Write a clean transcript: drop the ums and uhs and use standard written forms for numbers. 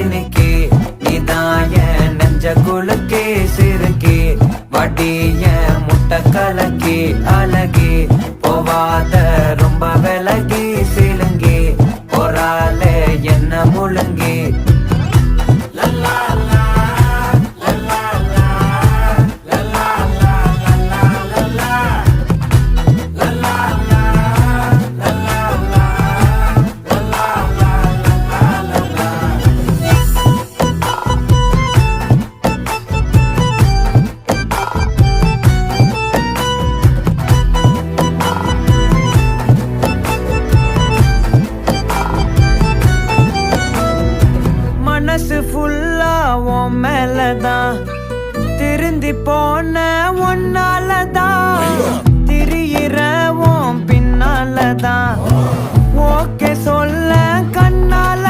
இன்னைக்கு நீதான் என் நெஞ்ச குலுக்கி சிறுக்கி வடிய முட்டை கலக்கி அழகி போவாத ரொம்ப விலகி சிலுங்கி போறாலே என்ன முழுங்கி மனசு ஃபுல்லா உன் மேலதான் திருந்தி போன ஒன்னாலதான் திரியிற உன் பின்னாலதான் ஓகே சொல்ல கண்ணால